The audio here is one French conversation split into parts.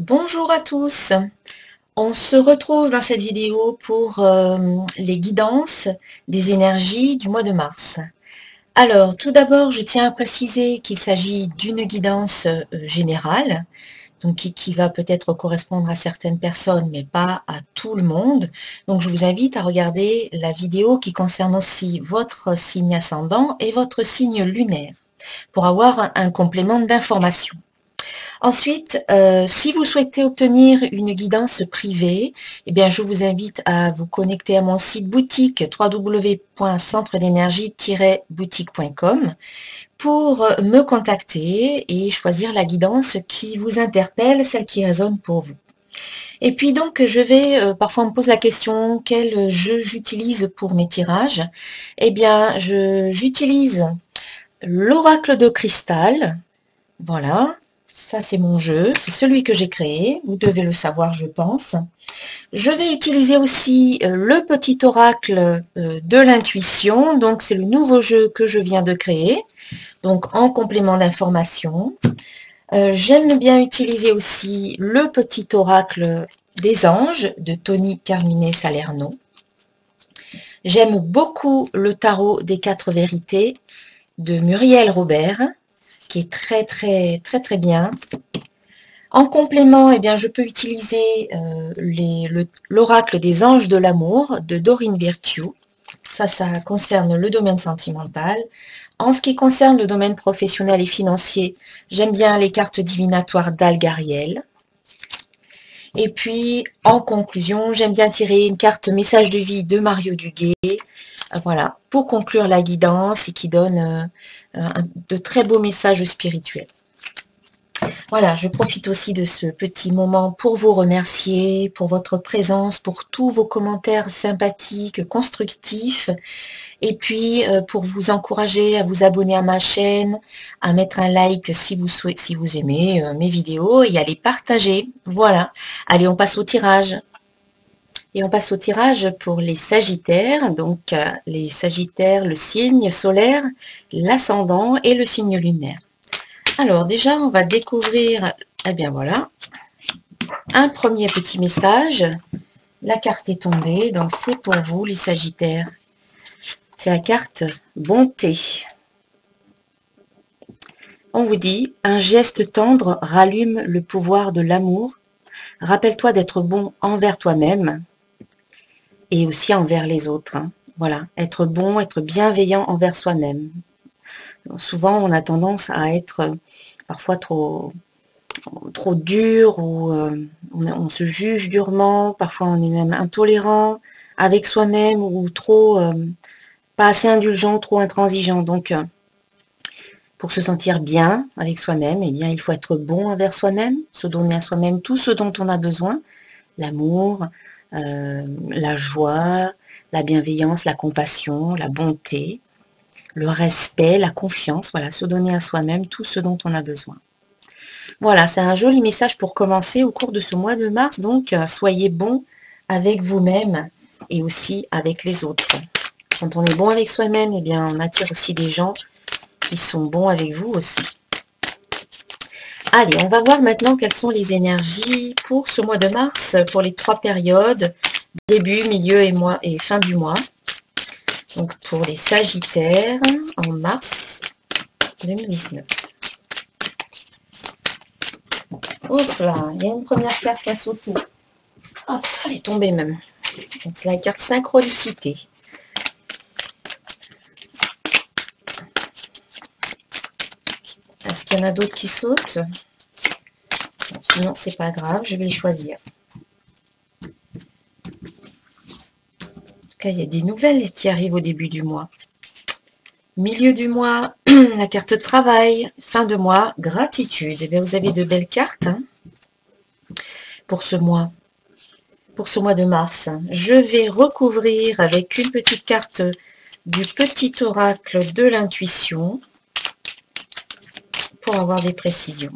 Bonjour à tous, on se retrouve dans cette vidéo pour les guidances des énergies du mois de mars. Alors tout d'abord je tiens à préciser qu'il s'agit d'une guidance générale, donc qui va peut-être correspondre à certaines personnes mais pas à tout le monde. Donc je vous invite à regarder la vidéo qui concerne aussi votre signe ascendant et votre signe lunaire pour avoir un complément d'information. Ensuite, si vous souhaitez obtenir une guidance privée, eh bien, je vous invite à vous connecter à mon site boutique www.centredénergie-boutique.com pour me contacter et choisir la guidance qui vous interpelle, celle qui résonne pour vous. Et puis donc, parfois on me pose la question, quel jeu j'utilise pour mes tirages? Eh bien, j'utilise l'oracle de cristal, voilà. Ça, c'est mon jeu, c'est celui que j'ai créé, vous devez le savoir, je pense. Je vais utiliser aussi le petit oracle de l'intuition, donc c'est le nouveau jeu que je viens de créer, donc en complément d'information. J'aime bien utiliser aussi le petit oracle des anges de Tony Carmine Salerno. J'aime beaucoup le tarot des 4 vérités de Muriel Robert, qui est très bien. En complément, eh bien, je peux utiliser l'oracle des anges de l'amour de Dorine Virtue. Ça concerne le domaine sentimental. En ce qui concerne le domaine professionnel et financier, j'aime bien les cartes divinatoires d'Algariel. Et puis, en conclusion, j'aime bien tirer une carte message de vie de Mario Duguay. Voilà, pour conclure la guidance et qui donne de très beaux messages spirituels. Voilà, je profite aussi de ce petit moment pour vous remercier pour votre présence, pour tous vos commentaires sympathiques, constructifs, et puis pour vous encourager à vous abonner à ma chaîne, à mettre un like si vous aimez mes vidéos et à les partager. Voilà, allez, on passe au tirage. Et on passe au tirage pour les Sagittaires, donc les Sagittaires, le signe solaire, l'ascendant et le signe lunaire. Alors déjà, on va découvrir, eh bien voilà, un premier petit message. La carte est tombée, donc c'est pour vous les Sagittaires. C'est la carte bonté. On vous dit, un geste tendre rallume le pouvoir de l'amour. Rappelle-toi d'être bon envers toi-même et aussi envers les autres. Voilà, être bon, être bienveillant envers soi-même. Souvent, on a tendance à être parfois trop dur ou on se juge durement, parfois on est même intolérant avec soi-même ou trop pas assez indulgent, trop intransigeant. Donc pour se sentir bien avec soi-même, eh bien il faut être bon envers soi-même, se donner à soi-même tout ce dont on a besoin, l'amour, la joie, la bienveillance, la compassion, la bonté, le respect, la confiance, voilà, se donner à soi-même tout ce dont on a besoin. Voilà, c'est un joli message pour commencer au cours de ce mois de mars. Donc, soyez bons avec vous-même et aussi avec les autres. Quand on est bon avec soi-même, eh bien, on attire aussi des gens qui sont bons avec vous aussi. Allez, on va voir maintenant quelles sont les énergies pour ce mois de mars, pour les 3 périodes, début, milieu et fin du mois. Donc, pour les Sagittaires, en mars 2019. Hop là, il y a une première carte qui a sauté. Hop, elle est tombée même. C'est la carte synchronicité. Est-ce qu'il y en a d'autres qui sautent? Sinon, c'est pas grave, je vais les choisir. En tout cas, il y a des nouvelles qui arrivent au début du mois. Milieu du mois, la carte travail. Fin de mois, gratitude. Et bien, vous avez de belles cartes pour ce mois. Pour ce mois de mars. Je vais recouvrir avec une petite carte du petit oracle de l'intuition pour avoir des précisions.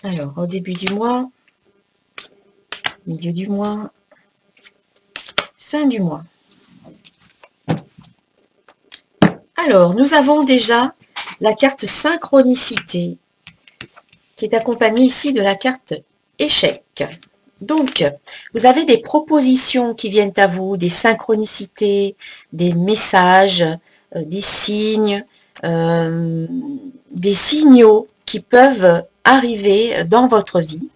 Alors, au début du mois, milieu du mois, fin du mois. Alors, nous avons déjà la carte synchronicité qui est accompagnée ici de la carte échec. Donc, vous avez des propositions qui viennent à vous, des synchronicités, des messages, des signes, des signaux qui peuvent arriver dans votre vie.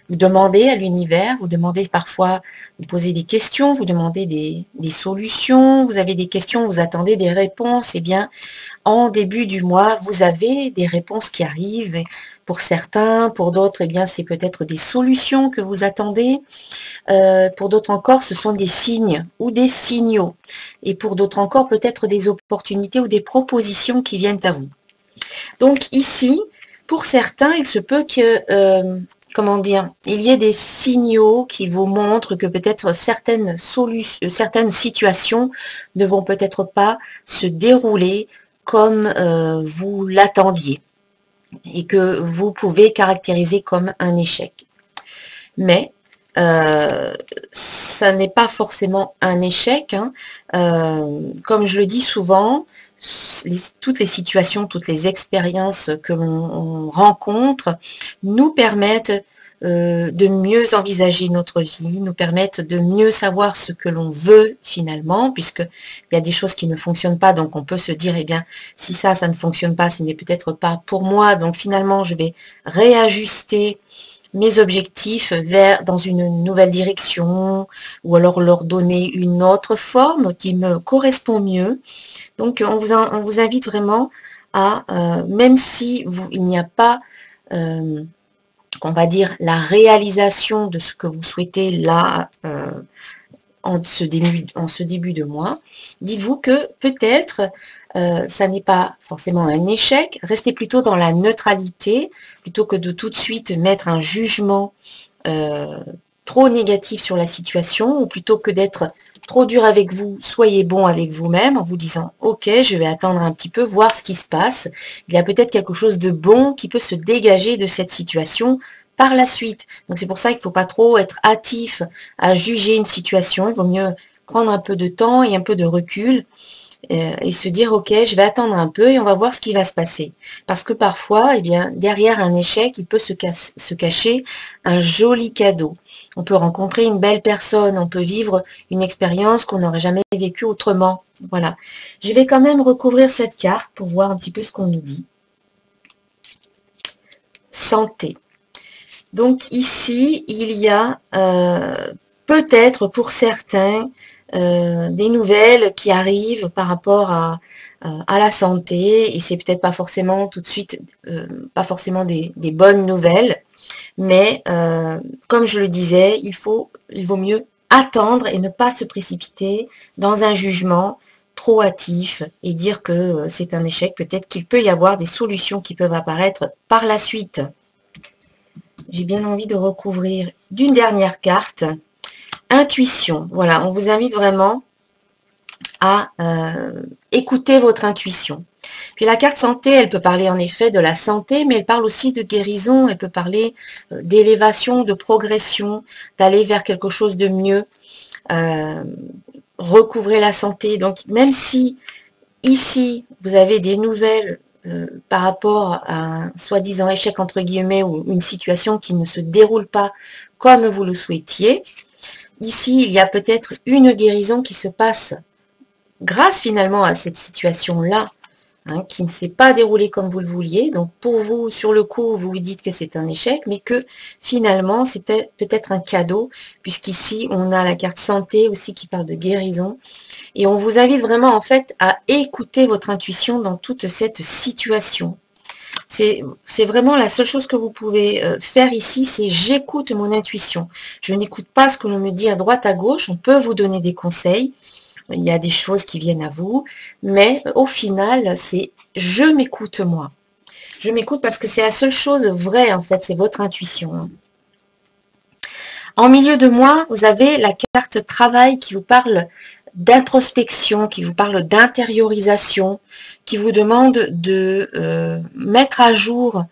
Vous demandez à l'univers, vous demandez parfois, vous posez des questions, vous demandez des solutions, vous avez des questions, vous attendez des réponses. Eh bien, en début du mois, vous avez des réponses qui arrivent. Pour certains, pour d'autres, eh bien, c'est peut-être des solutions que vous attendez. Pour d'autres encore, ce sont des signes ou des signaux. Et pour d'autres encore, peut-être des opportunités ou des propositions qui viennent à vous. Donc ici, pour certains, il se peut que, comment dire, il y ait des signaux qui vous montrent que peut-être certaines situations ne vont peut-être pas se dérouler comme vous l'attendiez et que vous pouvez caractériser comme un échec. Mais ça n'est pas forcément un échec. Hein. Comme je le dis souvent, toutes les situations, toutes les expériences que l'on rencontre nous permettent de mieux envisager notre vie, nous permettent de mieux savoir ce que l'on veut finalement, puisqu'il y a des choses qui ne fonctionnent pas, donc on peut se dire, eh bien, si ça ne fonctionne pas, ce n'est peut-être pas pour moi, donc finalement, je vais réajuster mes objectifs dans une nouvelle direction, ou alors leur donner une autre forme qui me correspond mieux. Donc, on vous invite vraiment à, même si il n'y a pas on va dire, la réalisation de ce que vous souhaitez là, en ce début de mois, dites-vous que peut-être ça n'est pas forcément un échec, restez plutôt dans la neutralité, plutôt que de tout de suite mettre un jugement trop négatif sur la situation, ou plutôt que d'être trop dur avec vous, soyez bon avec vous-même en vous disant « Ok, je vais attendre un petit peu, voir ce qui se passe. Il y a peut-être quelque chose de bon qui peut se dégager de cette situation par la suite. » Donc c'est pour ça qu'il ne faut pas trop être hâtif à juger une situation. Il vaut mieux prendre un peu de temps et un peu de recul et se dire « Ok, je vais attendre un peu et on va voir ce qui va se passer. » Parce que parfois, eh bien, derrière un échec, il peut se cacher un joli cadeau. On peut rencontrer une belle personne, on peut vivre une expérience qu'on n'aurait jamais vécue autrement. Voilà. Je vais quand même recouvrir cette carte pour voir un petit peu ce qu'on nous dit. Santé. Donc ici, il y a peut-être pour certains des nouvelles qui arrivent par rapport à la santé, et c'est peut-être pas forcément tout de suite, pas forcément des bonnes nouvelles, mais comme je le disais, il vaut mieux attendre et ne pas se précipiter dans un jugement trop hâtif et dire que c'est un échec. Peut-être qu'il peut y avoir des solutions qui peuvent apparaître par la suite. J'ai bien envie de recouvrir d'une dernière carte. Intuition. Voilà, on vous invite vraiment à écouter votre intuition. Puis la carte santé, elle peut parler en effet de la santé, mais elle parle aussi de guérison, elle peut parler d'élévation, de progression, d'aller vers quelque chose de mieux, recouvrer la santé. Donc même si ici, vous avez des nouvelles par rapport à un soi-disant échec entre guillemets ou une situation qui ne se déroule pas comme vous le souhaitiez, ici, il y a peut-être une guérison qui se passe grâce finalement à cette situation-là, hein, qui ne s'est pas déroulée comme vous le vouliez. Donc pour vous, sur le coup, vous vous dites que c'est un échec, mais que finalement, c'était peut-être un cadeau, puisqu'ici, on a la carte santé aussi qui parle de guérison. Et on vous invite vraiment en fait à écouter votre intuition dans toute cette situation. C'est vraiment la seule chose que vous pouvez faire ici, c'est j'écoute mon intuition. Je n'écoute pas ce que l'on me dit à droite, à gauche. On peut vous donner des conseils. Il y a des choses qui viennent à vous. Mais au final, c'est je m'écoute moi. Je m'écoute parce que c'est la seule chose vraie en fait, c'est votre intuition. En milieu de mois, vous avez la carte travail qui vous parle d'introspection, qui vous parle d'intériorisation, qui vous demande de mettre à jour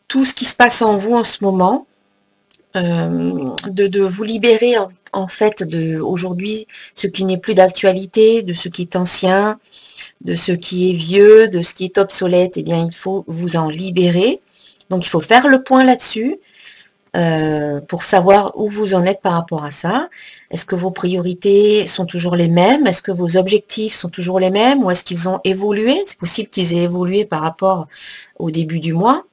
tout ce qui se passe en vous en ce moment, de vous libérer en fait de aujourd'hui ce qui n'est plus d'actualité, de ce qui est ancien, de ce qui est vieux, de ce qui est obsolète, eh bien, il faut vous en libérer. Donc, il faut faire le point là-dessus pour savoir où vous en êtes par rapport à ça. Est-ce que vos priorités sont toujours les mêmes? Est-ce que vos objectifs sont toujours les mêmes? Ou est-ce qu'ils ont évolué? C'est possible qu'ils aient évolué par rapport au début du mois.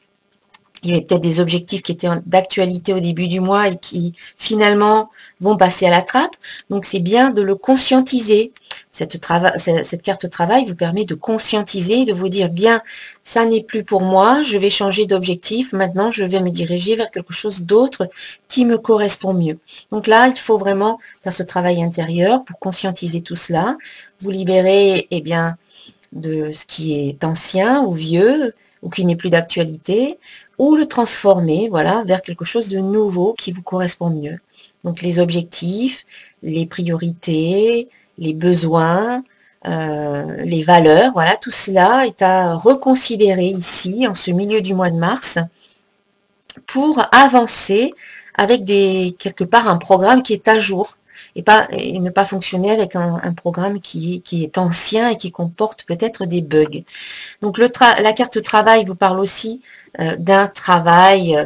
Il y avait peut-être des objectifs qui étaient d'actualité au début du mois et qui finalement vont passer à la trappe. Donc c'est bien de le conscientiser. Cette carte travail vous permet de conscientiser, de vous dire bien, ça n'est plus pour moi, je vais changer d'objectif, maintenant je vais me diriger vers quelque chose d'autre qui me correspond mieux. Donc là, il faut vraiment faire ce travail intérieur pour conscientiser tout cela, vous libérer eh bien, de ce qui est ancien ou vieux ou qui n'est plus d'actualité, ou le transformer voilà, vers quelque chose de nouveau qui vous correspond mieux. Donc les objectifs, les priorités, les besoins, les valeurs, voilà, tout cela est à reconsidérer ici, en ce milieu du mois de mars, pour avancer avec quelque part un programme qui est à jour, et ne pas fonctionner avec un programme qui est ancien et qui comporte peut-être des bugs. Donc la carte travail vous parle aussi d'un travail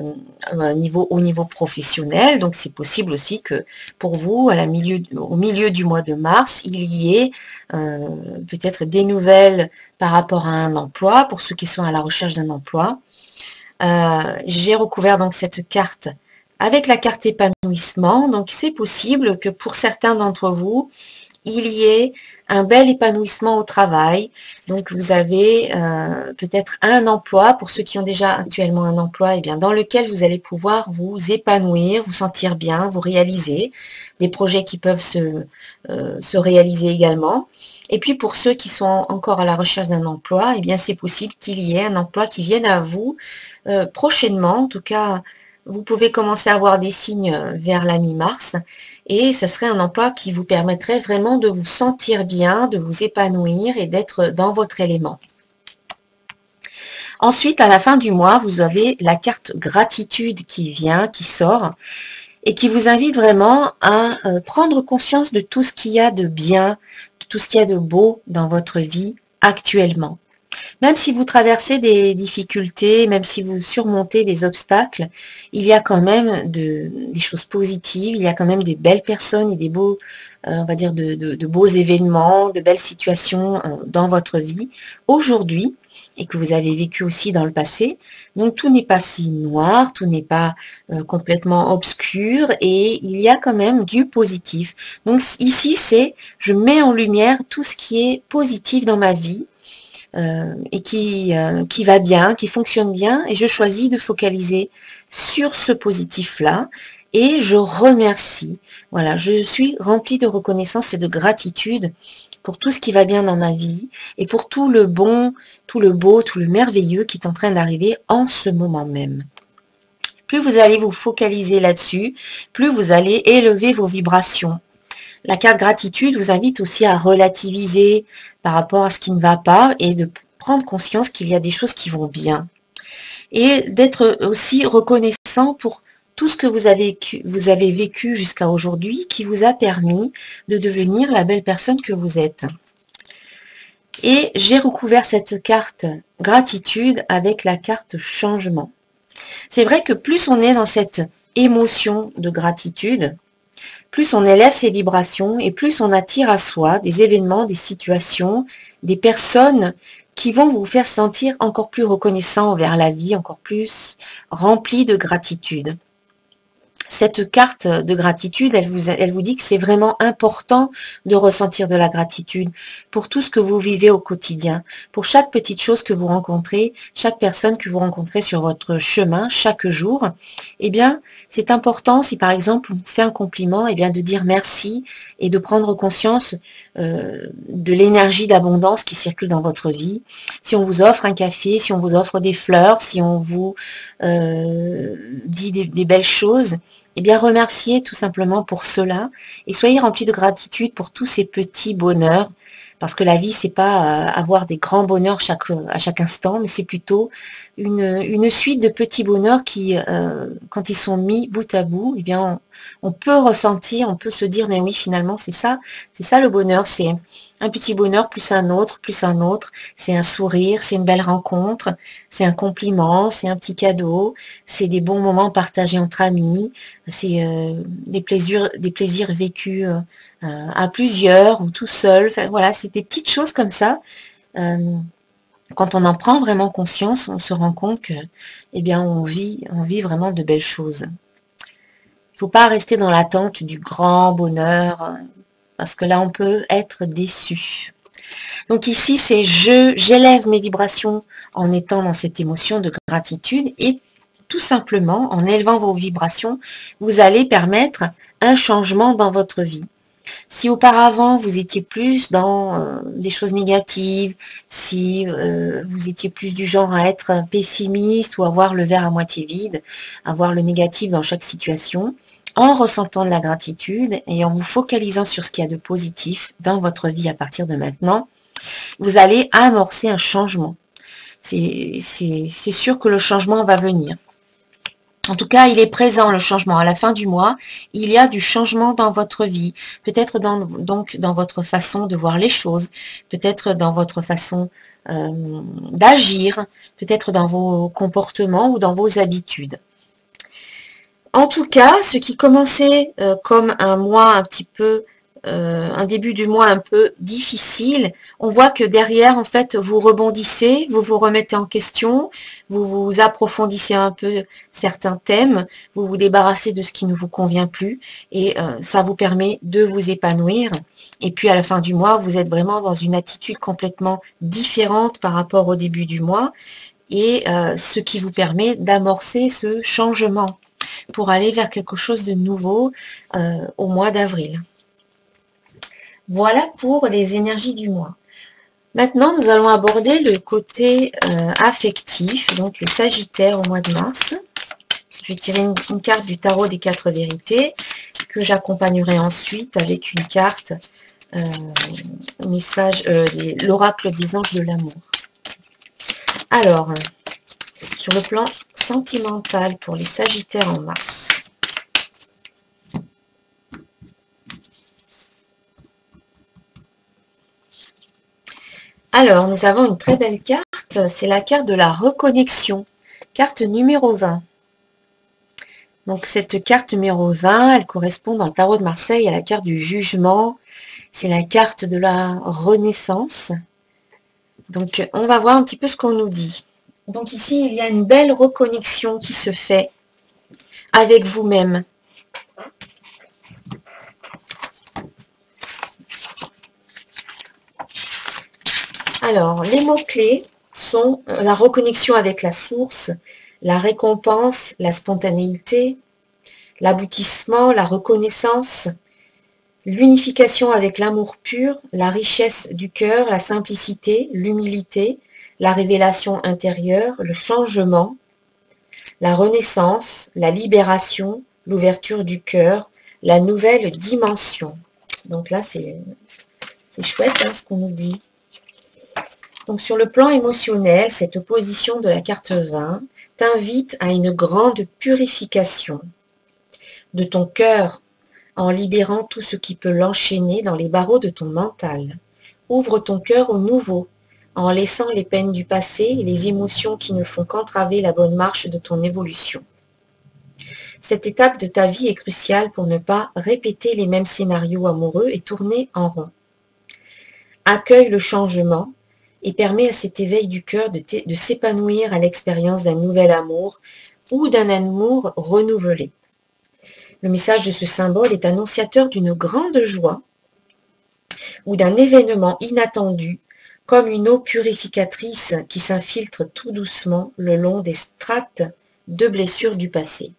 au niveau professionnel. Donc c'est possible aussi que pour vous, au milieu du mois de mars, il y ait peut-être des nouvelles par rapport à un emploi, pour ceux qui sont à la recherche d'un emploi. J'ai recouvert donc cette carte avec la carte épanouissement. Donc c'est possible que pour certains d'entre vous, il y ait un bel épanouissement au travail. Donc vous avez peut-être un emploi, pour ceux qui ont déjà actuellement un emploi, et bien dans lequel vous allez pouvoir vous épanouir, vous sentir bien, vous réaliser, des projets qui peuvent se réaliser également. Et puis pour ceux qui sont encore à la recherche d'un emploi, et bien c'est possible qu'il y ait un emploi qui vienne à vous prochainement. En tout cas, vous pouvez commencer à avoir des signes vers la mi-mars. Et ce serait un emploi qui vous permettrait vraiment de vous sentir bien, de vous épanouir et d'être dans votre élément. Ensuite, à la fin du mois, vous avez la carte gratitude qui sort, et qui vous invite vraiment à prendre conscience de tout ce qu'il y a de bien, de tout ce qu'il y a de beau dans votre vie actuellement. Même si vous traversez des difficultés, même si vous surmontez des obstacles, il y a quand même des choses positives, il y a quand même des belles personnes et des beaux, on va dire, de beaux événements, de belles situations dans votre vie aujourd'hui, et que vous avez vécu aussi dans le passé. Donc tout n'est pas si noir, tout n'est pas complètement obscur, et il y a quand même du positif. Donc ici, je mets en lumière tout ce qui est positif dans ma vie, et qui va bien, qui fonctionne bien, et je choisis de focaliser sur ce positif-là, et je remercie. Voilà, je suis remplie de reconnaissance et de gratitude pour tout ce qui va bien dans ma vie, et pour tout le bon, tout le beau, tout le merveilleux qui est en train d'arriver en ce moment même. Plus vous allez vous focaliser là-dessus, plus vous allez élever vos vibrations. La carte gratitude vous invite aussi à relativiser par rapport à ce qui ne va pas, et de prendre conscience qu'il y a des choses qui vont bien. Et d'être aussi reconnaissant pour tout ce que vous avez vécu jusqu'à aujourd'hui, qui vous a permis de devenir la belle personne que vous êtes. Et j'ai recouvert cette carte gratitude avec la carte changement. C'est vrai que plus on est dans cette émotion de gratitude, plus on élève ses vibrations, et plus on attire à soi des événements, des situations, des personnes qui vont vous faire sentir encore plus reconnaissant envers la vie, encore plus rempli de gratitude. Cette carte de gratitude, elle vous dit que c'est vraiment important de ressentir de la gratitude pour tout ce que vous vivez au quotidien, pour chaque petite chose que vous rencontrez, chaque personne que vous rencontrez sur votre chemin chaque jour. Eh bien, c'est important, si par exemple on vous fait un compliment, eh bien de dire merci et de prendre conscience de l'énergie d'abondance qui circule dans votre vie. Si on vous offre un café, si on vous offre des fleurs, si on vous dit des belles choses, eh bien remerciez tout simplement pour cela, et soyez remplis de gratitude pour tous ces petits bonheurs, parce que la vie, c'est pas avoir des grands bonheurs à chaque instant, mais c'est plutôt une suite de petits bonheurs qui, quand ils sont mis bout à bout, eh bien, on peut ressentir, on peut se dire, mais oui, finalement, c'est ça le bonheur, c'est un petit bonheur plus un autre, c'est un sourire, c'est une belle rencontre, c'est un compliment, c'est un petit cadeau, c'est des bons moments partagés entre amis, c'est des plaisirs vécus à plusieurs ou tout seul. Enfin, voilà, c'est des petites choses comme ça. Euh, Quand on en prend vraiment conscience, on se rend compte que, eh bien, on vit vraiment de belles choses. Il ne faut pas rester dans l'attente du grand bonheur, parce que là, on peut être déçu. Donc ici, c'est j'élève mes vibrations en étant dans cette émotion de gratitude et tout simplement, en élevant vos vibrations, vous allez permettre un changement dans votre vie. Si auparavant vous étiez plus dans des choses négatives, si vous étiez plus du genre à être pessimiste ou à voir le verre à moitié vide, à voir le négatif dans chaque situation, en ressentant de la gratitude et en vous focalisant sur ce qu'il y a de positif dans votre vie à partir de maintenant, vous allez amorcer un changement. C'est sûr que le changement va venir. En tout cas, il est présent, le changement. À la fin du mois, il y a du changement dans votre vie. Peut-être donc dans votre façon de voir les choses, peut-être dans votre façon d'agir, peut-être dans vos comportements ou dans vos habitudes. En tout cas, ce qui commençait comme un mois un petit peu un début du mois un peu difficile, on voit que derrière, en fait, vous rebondissez, vous vous remettez en question, vous vous approfondissez un peu certains thèmes, vous vous débarrassez de ce qui ne vous convient plus et ça vous permet de vous épanouir. Et puis à la fin du mois, vous êtes vraiment dans une attitude complètement différente par rapport au début du mois et ce qui vous permet d'amorcer ce changement pour aller vers quelque chose de nouveau au mois d'avril. Voilà pour les énergies du mois. Maintenant, nous allons aborder le côté affectif, donc le Sagittaire au mois de mars. Je vais tirer une carte du tarot des 4 vérités que j'accompagnerai ensuite avec une carte l'oracle des anges de l'amour. Alors, sur le plan sentimental pour les Sagittaires en mars. Alors, nous avons une très belle carte, c'est la carte de la reconnexion, carte numéro 20. Donc, cette carte numéro 20, elle correspond dans le tarot de Marseille à la carte du jugement, c'est la carte de la renaissance. Donc, on va voir un petit peu ce qu'on nous dit. Donc ici, il y a une belle reconnexion qui se fait avec vous-même. Alors, les mots-clés sont la reconnexion avec la source, la récompense, la spontanéité, l'aboutissement, la reconnaissance, l'unification avec l'amour pur, la richesse du cœur, la simplicité, l'humilité, la révélation intérieure, le changement, la renaissance, la libération, l'ouverture du cœur, la nouvelle dimension. Donc là, c'est chouette hein, ce qu'on nous dit. Donc sur le plan émotionnel, cette opposition de la carte 20 t'invite à une grande purification de ton cœur en libérant tout ce qui peut l'enchaîner dans les barreaux de ton mental. Ouvre ton cœur au nouveau en laissant les peines du passé et les émotions qui ne font qu'entraver la bonne marche de ton évolution. Cette étape de ta vie est cruciale pour ne pas répéter les mêmes scénarios amoureux et tourner en rond. Accueille le changement et permet à cet éveil du cœur de s'épanouir à l'expérience d'un nouvel amour ou d'un amour renouvelé. Le message de ce symbole est annonciateur d'une grande joie ou d'un événement inattendu, comme une eau purificatrice qui s'infiltre tout doucement le long des strates de blessures du passé.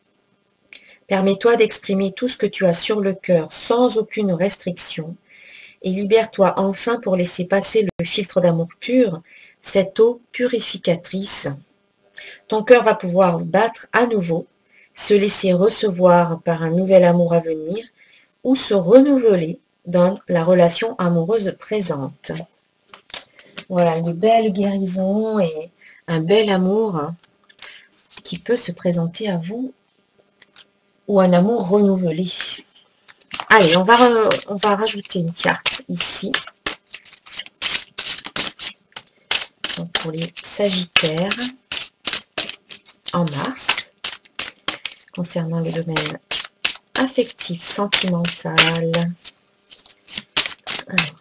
Permets-toi d'exprimer tout ce que tu as sur le cœur sans aucune restriction et libère-toi enfin pour laisser passer le filtre d'amour pur, cette eau purificatrice. Ton cœur va pouvoir battre à nouveau, se laisser recevoir par un nouvel amour à venir ou se renouveler dans la relation amoureuse présente. Voilà, une belle guérison et un bel amour qui peut se présenter à vous ou un amour renouvelé. Allez, on va rajouter une carte ici. Donc pour les Sagittaires en mars, concernant le domaine affectif, sentimental. Alors,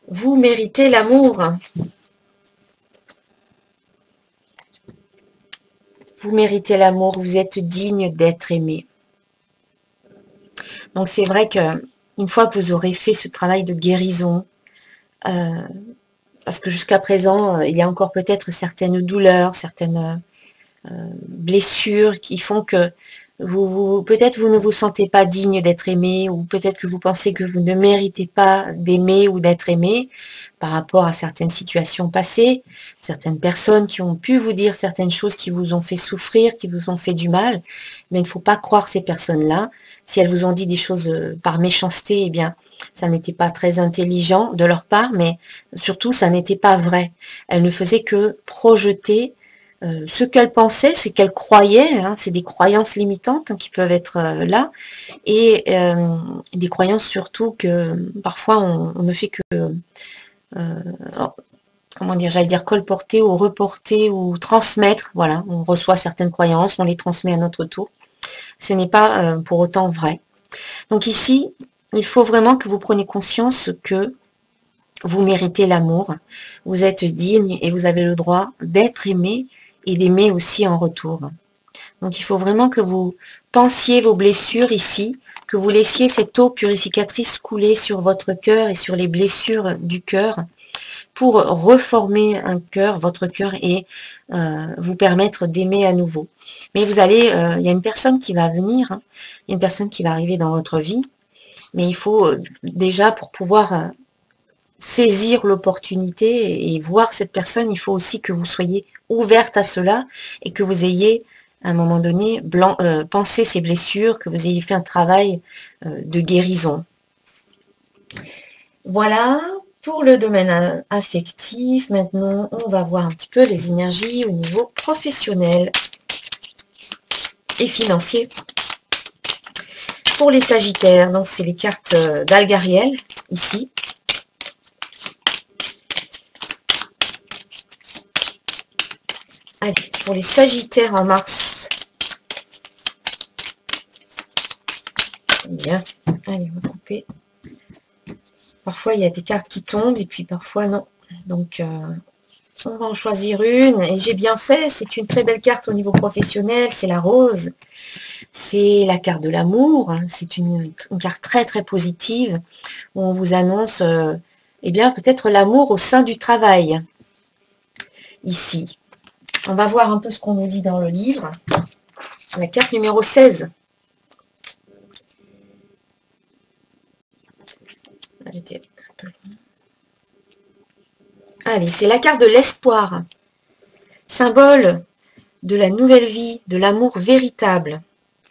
vous méritez l'amour. Vous méritez l'amour, vous êtes digne d'être aimé. Donc c'est vrai que une fois que vous aurez fait ce travail de guérison, parce que jusqu'à présent, il y a encore peut-être certaines douleurs, certaines blessures qui font que peut-être vous ne vous sentez pas digne d'être aimé, ou peut-être que vous pensez que vous ne méritez pas d'aimer ou d'être aimé par rapport à certaines situations passées, certaines personnes qui ont pu vous dire certaines choses qui vous ont fait souffrir, qui vous ont fait du mal. Mais il ne faut pas croire ces personnes-là. Si elles vous ont dit des choses par méchanceté, eh bien, ça n'était pas très intelligent de leur part, mais surtout, ça n'était pas vrai. Elles ne faisaient que projeter ce qu'elles pensaient, c'est qu'elles croyaient, hein, c'est des croyances limitantes qui peuvent être là, et des croyances surtout que parfois on ne fait que, comment dire, j'allais dire colporter ou reporter ou transmettre, voilà, on reçoit certaines croyances, on les transmet à notre tour, ce n'est pas pour autant vrai. Donc ici, il faut vraiment que vous preniez conscience que vous méritez l'amour, vous êtes digne et vous avez le droit d'être aimé et d'aimer aussi en retour. Donc il faut vraiment que vous pensiez vos blessures ici, que vous laissiez cette eau purificatrice couler sur votre cœur et sur les blessures du cœur pour reformer un cœur, votre cœur, et vous permettre d'aimer à nouveau. Mais vous allez, il y a une personne qui va venir, hein, il y a une personne qui va arriver dans votre vie, mais il faut déjà, pour pouvoir saisir l'opportunité et voir cette personne, il faut aussi que vous soyez ouverte à cela et que vous ayez à un moment donné pensé ces blessures, que vous ayez fait un travail de guérison. Voilà pour le domaine affectif. Maintenant, on va voir un petit peu les énergies au niveau professionnel et financier. Pour les Sagittaires, donc c'est les cartes d'Algariel, ici. Allez, pour les Sagittaires en mars. Bien. Allez, on va couper. Parfois, il y a des cartes qui tombent et puis parfois, non. Donc, on va en choisir une. Et j'ai bien fait. C'est une très belle carte au niveau professionnel. C'est la rose. C'est la carte de l'amour. C'est une carte très, très positive où on vous annonce, eh bien, peut-être l'amour au sein du travail. Ici. On va voir un peu ce qu'on nous dit dans le livre. La carte numéro 16. Allez, c'est la carte de l'espoir. Symbole de la nouvelle vie, de l'amour véritable.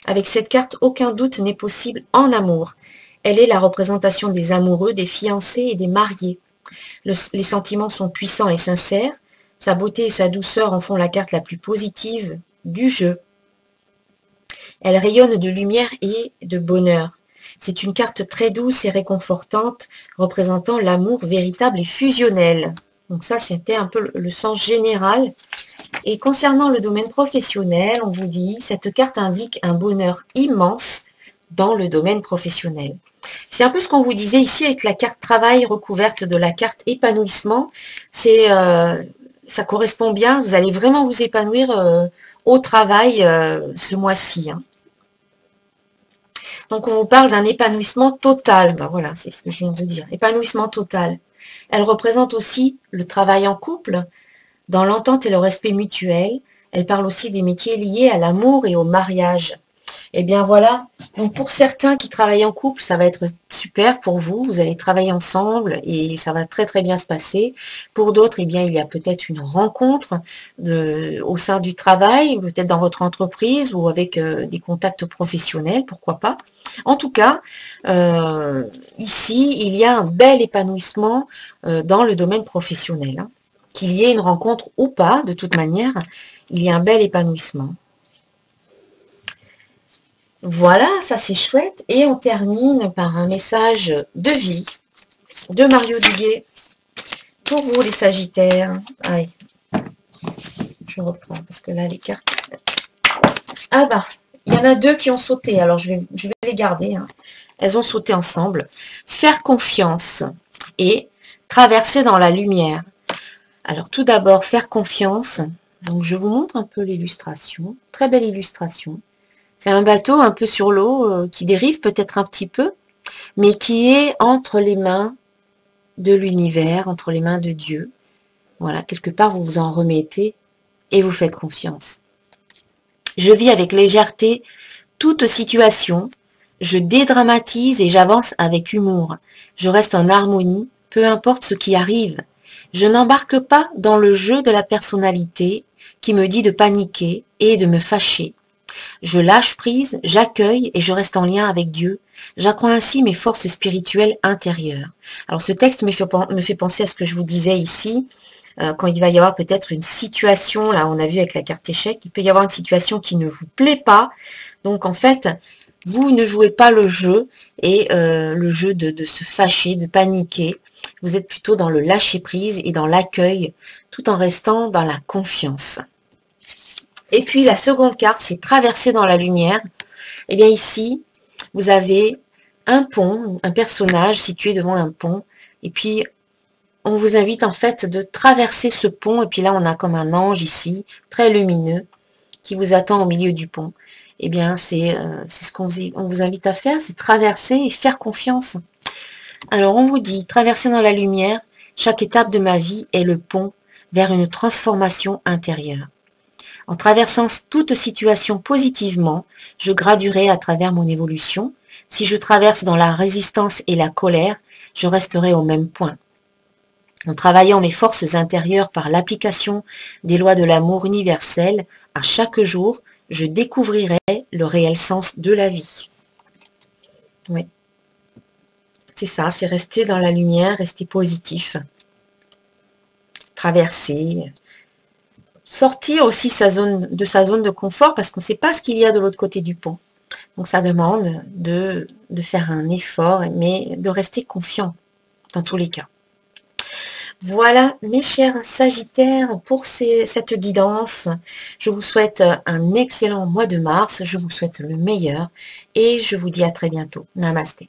Avec cette carte, aucun doute n'est possible en amour. Elle est la représentation des amoureux, des fiancés et des mariés. Les sentiments sont puissants et sincères. Sa beauté et sa douceur en font la carte la plus positive du jeu. Elle rayonne de lumière et de bonheur. C'est une carte très douce et réconfortante, représentant l'amour véritable et fusionnel. Donc ça, c'était un peu le sens général. Et concernant le domaine professionnel, on vous dit, cette carte indique un bonheur immense dans le domaine professionnel. C'est un peu ce qu'on vous disait ici avec la carte travail recouverte de la carte épanouissement. C'est ça correspond bien, vous allez vraiment vous épanouir au travail ce mois-ci. Hein. Donc on vous parle d'un épanouissement total, ben voilà, c'est ce que je viens de dire, épanouissement total. Elle représente aussi le travail en couple, dans l'entente et le respect mutuel. Elle parle aussi des métiers liés à l'amour et au mariage. Et bien voilà, donc pour certains qui travaillent en couple, ça va être super pour vous, vous allez travailler ensemble et ça va très très bien se passer. Pour d'autres, eh bien il y a peut-être une rencontre au sein du travail, peut-être dans votre entreprise ou avec des contacts professionnels, pourquoi pas. En tout cas, ici, il y a un bel épanouissement dans le domaine professionnel, hein. Qu'il y ait une rencontre ou pas, de toute manière, il y a un bel épanouissement. Voilà, ça c'est chouette. Et on termine par un message de vie de Mario Duguay pour vous les Sagittaires. Allez, je reprends parce que là les cartes... Ah bah, il y en a deux qui ont sauté, alors je vais les garder, hein. Elles ont sauté ensemble. Faire confiance et traverser dans la lumière. Alors tout d'abord, faire confiance. Donc je vous montre un peu l'illustration. Très belle illustration. C'est un bateau un peu sur l'eau qui dérive peut-être un petit peu, mais qui est entre les mains de l'univers, entre les mains de Dieu. Voilà, quelque part vous vous en remettez et vous faites confiance. Je vis avec légèreté toute situation, je dédramatise et j'avance avec humour. Je reste en harmonie, peu importe ce qui arrive. Je n'embarque pas dans le jeu de la personnalité qui me dit de paniquer et de me fâcher. Je lâche prise, j'accueille et je reste en lien avec Dieu. J'accrois ainsi mes forces spirituelles intérieures. Alors ce texte me fait penser à ce que je vous disais ici, quand il va y avoir peut-être une situation, là on a vu avec la carte échec, il peut y avoir une situation qui ne vous plaît pas. Donc en fait, vous ne jouez pas le jeu et le jeu de se fâcher, de paniquer. Vous êtes plutôt dans le lâcher prise et dans l'accueil, tout en restant dans la confiance. Et puis la seconde carte, c'est traverser dans la lumière. Et bien ici, vous avez un pont, un personnage situé devant un pont. Et puis, on vous invite en fait de traverser ce pont. Et puis là, on a comme un ange ici, très lumineux, qui vous attend au milieu du pont. Et bien, c'est ce qu'on vous invite à faire, c'est traverser et faire confiance. Alors, on vous dit, traverser dans la lumière, chaque étape de ma vie est le pont vers une transformation intérieure. En traversant toute situation positivement, je graduerai à travers mon évolution. Si je traverse dans la résistance et la colère, je resterai au même point. En travaillant mes forces intérieures par l'application des lois de l'amour universel, à chaque jour, je découvrirai le réel sens de la vie. Oui. C'est ça, c'est rester dans la lumière, rester positif. Traverser, sortir aussi de sa zone de confort parce qu'on ne sait pas ce qu'il y a de l'autre côté du pont. Donc ça demande de faire un effort, mais de rester confiant dans tous les cas. Voilà mes chers Sagittaires pour cette guidance. Je vous souhaite un excellent mois de mars, je vous souhaite le meilleur et je vous dis à très bientôt. Namasté.